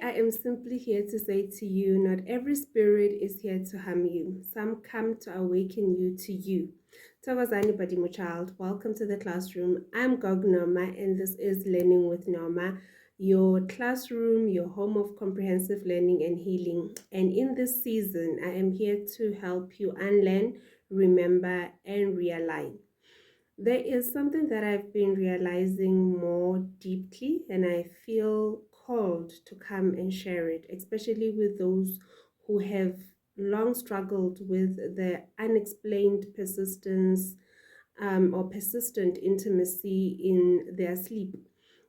I am simply here to say to you, not every spirit is here to harm you. Some come to awaken you to you. Thokozani Badimo child, welcome to the classroom. I'm Gog Norma, and this is Learning with Norma, your classroom, your home of comprehensive learning and healing. And in this season, I am here to help you unlearn, remember, and realign. There is something that I've been realizing more deeply, and I feel called to come and share it, especially with those who have long struggled with the unexplained persistence or persistent intimacy in their sleep.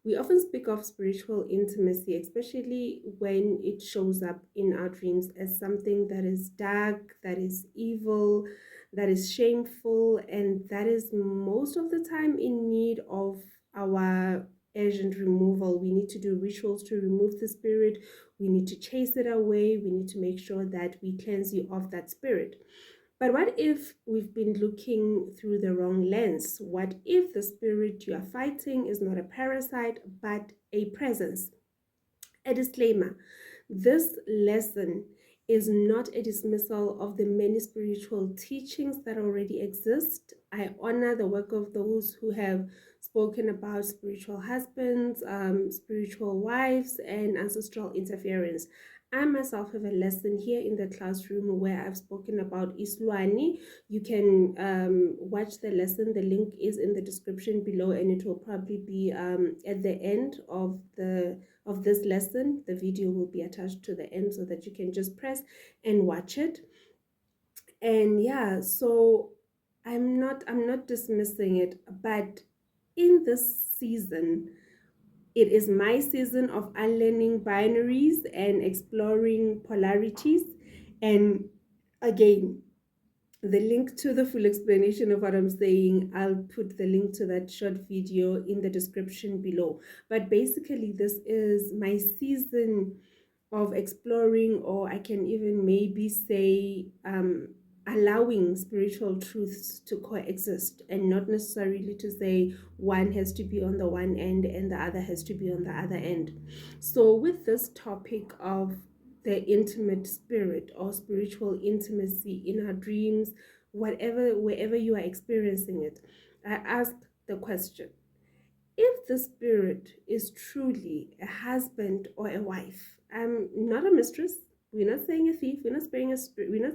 We often speak of spiritual intimacy, especially when it shows up in our dreams, as something that is dark, that is evil, that is shameful, and that is most of the time in need of our urgent removal. We need to do rituals to remove the spirit. We need to chase it away. We need to make sure that we cleanse you of that spirit. But what if we've been looking through the wrong lens? What if the spirit you are fighting is not a parasite but a presence? A disclaimer: this lesson is not a dismissal of the many spiritual teachings that already exist. I honor the work of those who have spoken about spiritual husbands, spiritual wives, and ancestral interference. I myself have a lesson here in the classroom where I've spoken about isilwane. You can watch the lesson. The link is in the description below, and it will probably be at the end of this lesson. The video will be attached to the end so that you can just press and watch it. And yeah, so I'm not dismissing it, but in this season, it is my season of unlearning binaries and exploring polarities. And again, the link to the full explanation of what I'm saying, I'll put the link to that short video in the description below. But basically, this is my season of exploring, or I can even maybe say allowing spiritual truths to coexist, and not necessarily to say one has to be on the one end and the other has to be on the other end. So with this topic of the intimate spirit or spiritual intimacy in our dreams, wherever you are experiencing it, I ask the question: if the spirit is truly a husband or a wife, not a mistress. We're not saying a thief. We're not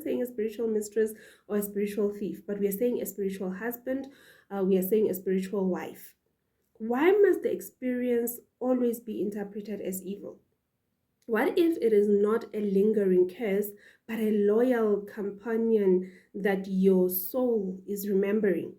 saying a spiritual mistress or a spiritual thief, but we are saying a spiritual husband. We are saying a spiritual wife. Why must the experience always be interpreted as evil? What if it is not a lingering curse, but a loyal companion that your soul is remembering?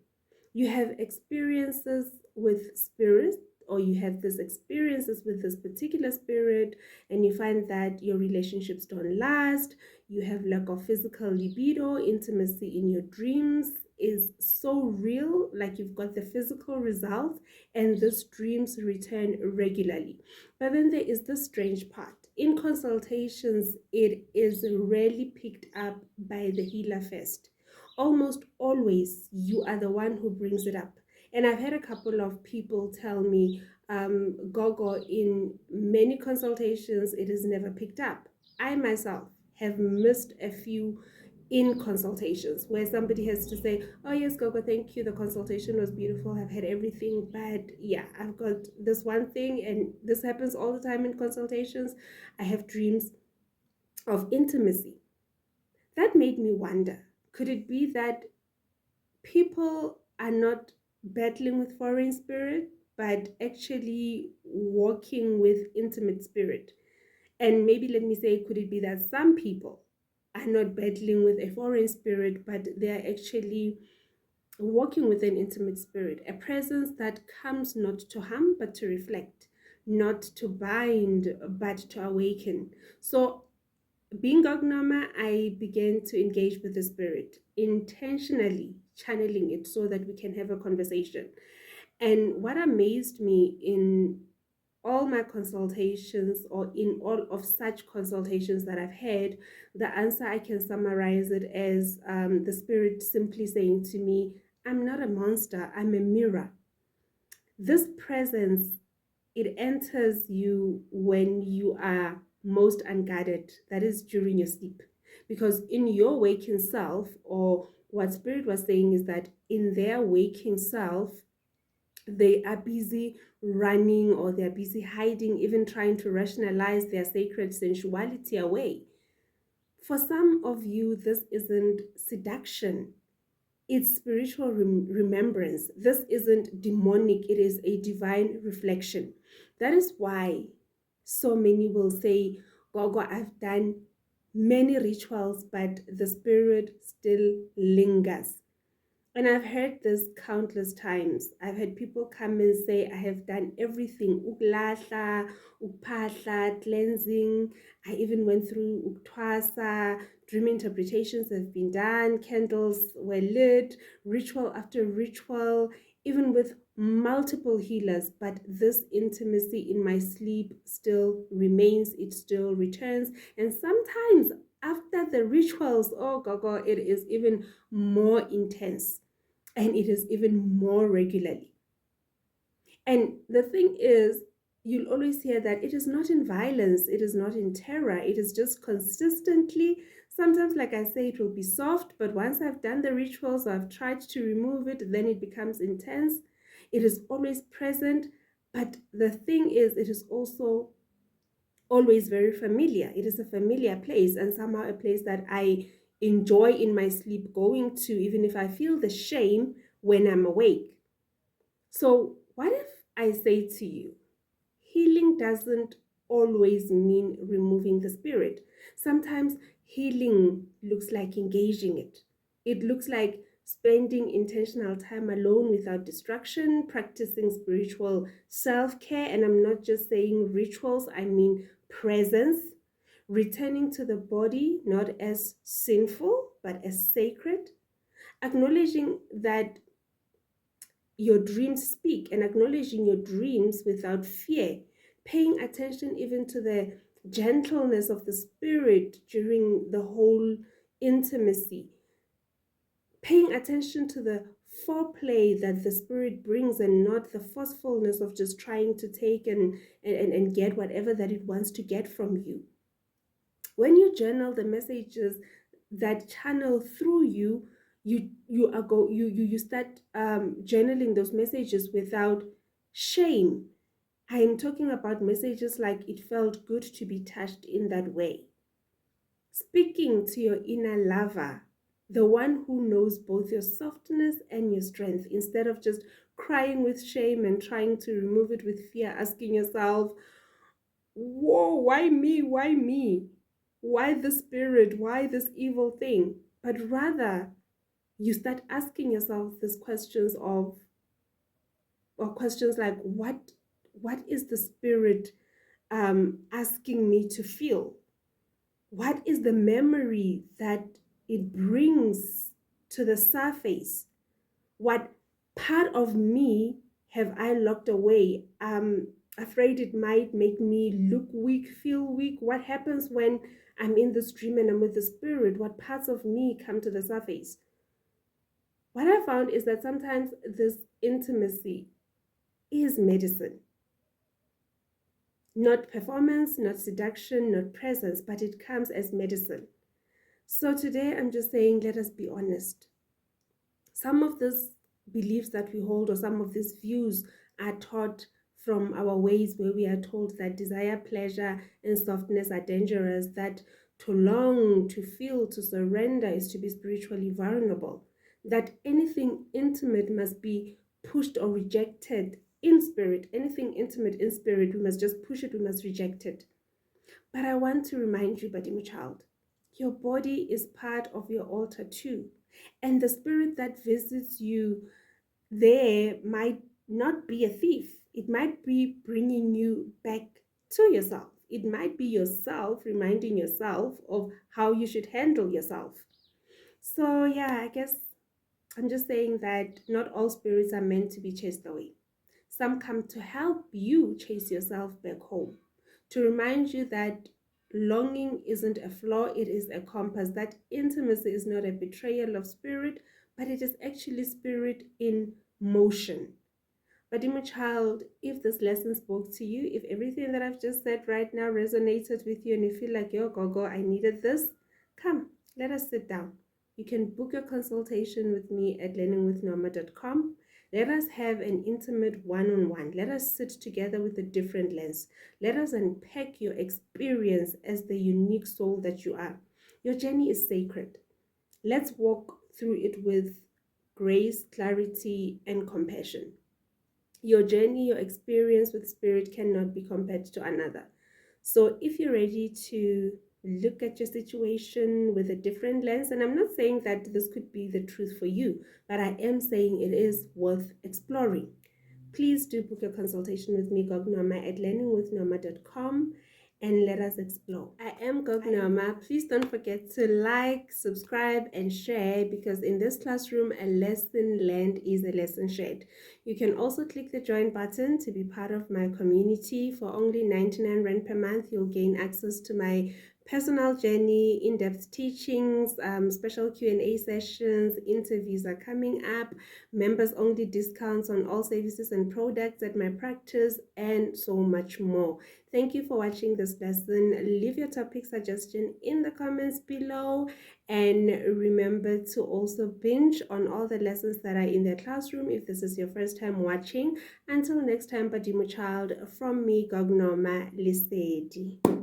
You have experiences with spirits, or you have these experiences with this particular spirit, and you find that your relationships don't last. You have lack of physical libido. Intimacy in your dreams is so real, like you've got the physical results, and these dreams return regularly. But then there is the strange part. In consultations, it is rarely picked up by the healer first. Almost always you are the one who brings it up. And I've had a couple of people tell me, Gogo, in many consultations it is never picked up. I myself have missed a few in consultations where somebody has to say, oh yes, Gogo, thank you, the consultation was beautiful, I've had everything, but yeah, I've got this one thing, and this happens all the time in consultations. I have dreams of intimacy. That made me wonder, could it be that people are not battling with foreign spirit, but actually walking with intimate spirit? And maybe let me say, could it be that some people are not battling with a foreign spirit, but they are actually walking with an intimate spirit, a presence that comes not to harm, but to reflect, not to bind, but to awaken? So being Gognama, I began to engage with the spirit, intentionally channeling it so that we can have a conversation. And what amazed me in all my consultations, or in all of such consultations that I've had, the answer, I can summarize it as the spirit simply saying to me, I'm not a monster, I'm a mirror. This presence, it enters you when you are most unguarded, that is during your sleep. Because in your waking self, or what Spirit was saying is that in their waking self, they are busy running, or they're busy hiding, even trying to rationalize their sacred sensuality away. For some of you, this isn't seduction, it's spiritual remembrance. This isn't demonic, it is a divine reflection. That is why so many will say, Gogo, I've done many rituals, but the spirit still lingers. And I've heard this countless times. I've had people come and say, I have done everything. Ukulahla, ukphahla, cleansing. I even went through uktwasa. Dream interpretations have been done. Candles were lit. Ritual after ritual. Even with multiple healers. But this intimacy in my sleep still remains. It still returns. And sometimes after the rituals, oh Gogo, it is even more intense, and it is even more regularly. And the thing is, you'll always hear that it is not in violence, it is not in terror, it is just consistently. Sometimes, like I say, it will be soft, but once I've done the rituals, I've tried to remove it, then it becomes intense. It is always present, but the thing is, it is also always very familiar. It is a familiar place, and somehow a place that I enjoy in my sleep going to, even if I feel the shame when I'm awake. So, what if I say to you, healing doesn't always mean removing the spirit? Sometimes healing looks like engaging it. It looks like spending intentional time alone without distraction, practicing spiritual self care. And I'm not just saying rituals, I mean presence, returning to the body not as sinful but as sacred, acknowledging that your dreams speak, and acknowledging your dreams without fear, paying attention even to the gentleness of the spirit during the whole intimacy, paying attention to the foreplay that the spirit brings, and not the forcefulness of just trying to take and get whatever that it wants to get from you. When you journal the messages that channel through you, you start journaling those messages without shame. I am talking about messages like, it felt good to be touched in that way. Speaking to your inner lover, the one who knows both your softness and your strength, instead of just crying with shame and trying to remove it with fear, asking yourself, whoa, why me? Why me? Why the spirit? Why this evil thing? But rather, you start asking yourself these questions of, or questions like, what is the spirit asking me to feel? What is the memory that it brings to the surface? What part of me have I locked away? Afraid it might make me look weak, feel weak. What happens when I'm in this dream and I'm with the spirit? What parts of me come to the surface? What I found is that sometimes this intimacy is medicine. Not performance, not seduction, not presence, but it comes as medicine. So today I'm just saying, let us be honest. Some of these beliefs that we hold, or some of these views, are taught from our ways where we are told that desire, pleasure, and softness are dangerous, that to long, to feel, to surrender is to be spiritually vulnerable, that anything intimate must be pushed or rejected in spirit. Anything intimate in spirit, we must just push it, we must reject it. But I want to remind you, Badimu child, your body is part of your altar too. And the spirit that visits you there might not be a thief. It might be bringing you back to yourself. It might be yourself reminding yourself of how you should handle yourself. So, yeah, I guess I'm just saying that not all spirits are meant to be chased away. Some come to help you chase yourself back home, to remind you that longing isn't a flaw, it is a compass, that intimacy is not a betrayal of spirit, but it is actually spirit in motion. But dear child, if this lesson spoke to you, if everything that I've just said right now resonated with you and you feel like, yo, Gogo, I needed this, come, let us sit down. You can book your consultation with me at learningwithnorma.com. Let us have an intimate one-on-one. Let us sit together with a different lens. Let us unpack your experience as the unique soul that you are. Your journey is sacred. Let's walk through it with grace, clarity, and compassion. Your journey, your experience with spirit cannot be compared to another. So if you're ready to look at your situation with a different lens, and I'm not saying that this could be the truth for you, but I am saying it is worth exploring. Please do book a consultation with me, Gognoma, at learningwithnorma.com, and let us explore. I am Gognoma. Please don't forget to like, subscribe, and share, because in this classroom, a lesson learned is a lesson shared. You can also click the join button to be part of my community. For only 99 Rand per month, you'll gain access to my personal journey, in-depth teachings, special Q&A sessions, interviews are coming up, members only discounts on all services and products at my practice, and so much more. Thank you for watching this lesson. Leave your topic suggestion in the comments below, and remember to also binge on all the lessons that are in the classroom if this is your first time watching. Until next time, Badimu child, from me, Gognoma Lesedi.